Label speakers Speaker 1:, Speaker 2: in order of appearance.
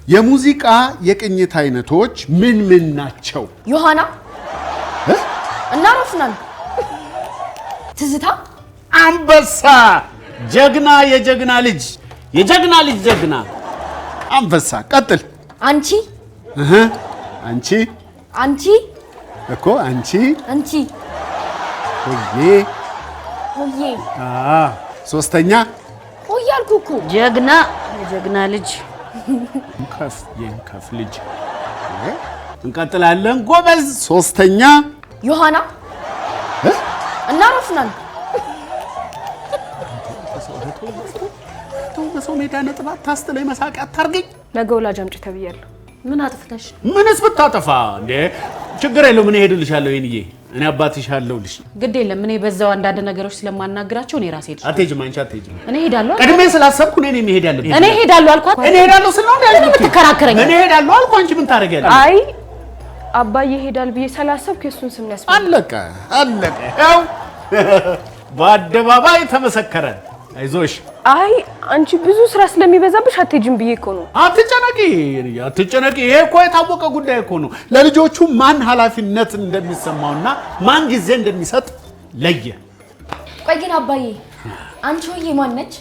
Speaker 1: የሙዚቃ የቅኝት አይነቶች ምን ናቸው?
Speaker 2: ዮሐና እና ሮፍናን ትዝታ
Speaker 3: አንበሳ ጀግና የጀግና ልጅ ጀግና
Speaker 1: አንበሳ ቀጥል
Speaker 2: አንቺ አንቺ
Speaker 1: እኮ አንቺ ሆዬ ሶስተኛ
Speaker 2: ሆዬ አልኩ እኮ
Speaker 4: ጀግና የጀግና ልጅ
Speaker 1: የንከፍ ልጅ እንቀጥላለን ጎበዝ ሶስተኛ
Speaker 2: ዮሐና እና ሮፍናን
Speaker 1: በሰው ሜዳ ነጥብ አታስጥለኝ መሳቂያ አታርገኝ
Speaker 5: ለገውላጅ አምጪ ተብያለሁ
Speaker 4: ምን አጥፍተሽ
Speaker 1: ምንስ ብታጠፋ እንዴ ችግር የለውም እኔ ሄድልሻለሁ ይሄንዬ እኔ አባትሽ አለውልሽ
Speaker 4: ግድ የለም እኔ በዛው አንዳንድ ነገሮች ስለማናግራቸው እኔ ራሴ ሄድሽ
Speaker 1: አትሄጂም አንቺ አትሄጂም
Speaker 4: እኔ ሄዳለሁ
Speaker 1: ቀድሜ ስላሰብኩ እኔ መሄድ ያለብኝ
Speaker 4: እኔ ሄዳለሁ አልኳት
Speaker 1: እኔ ሄዳለሁ ስለሆነ
Speaker 4: ያለው ተከራከረኝ
Speaker 1: እኔ ሄዳለሁ አልኩ አንቺ ምን ታረጋለሽ
Speaker 5: አይ አባዬ ሄዳል ብዬ ሰላሰብኩ የሱን ስም ያስፈልግ
Speaker 1: አለቀ ያው በአደባባይ ተመሰከረ አይዞሽ
Speaker 5: አይ አንቺ ብዙ ስራ ስለሚበዛብሽ አትሄጂም ብዬ እኮ ነው
Speaker 1: አትጨነቂ ይሄ እኮ የታወቀ ጉዳይ እኮ ነው ለልጆቹ ማን ኃላፊነት እንደሚሰማውና ማን ጊዜ እንደሚሰጥ ለየ
Speaker 2: ቆይ ግን አባዬ አንቺ ሆዬ ማን ነች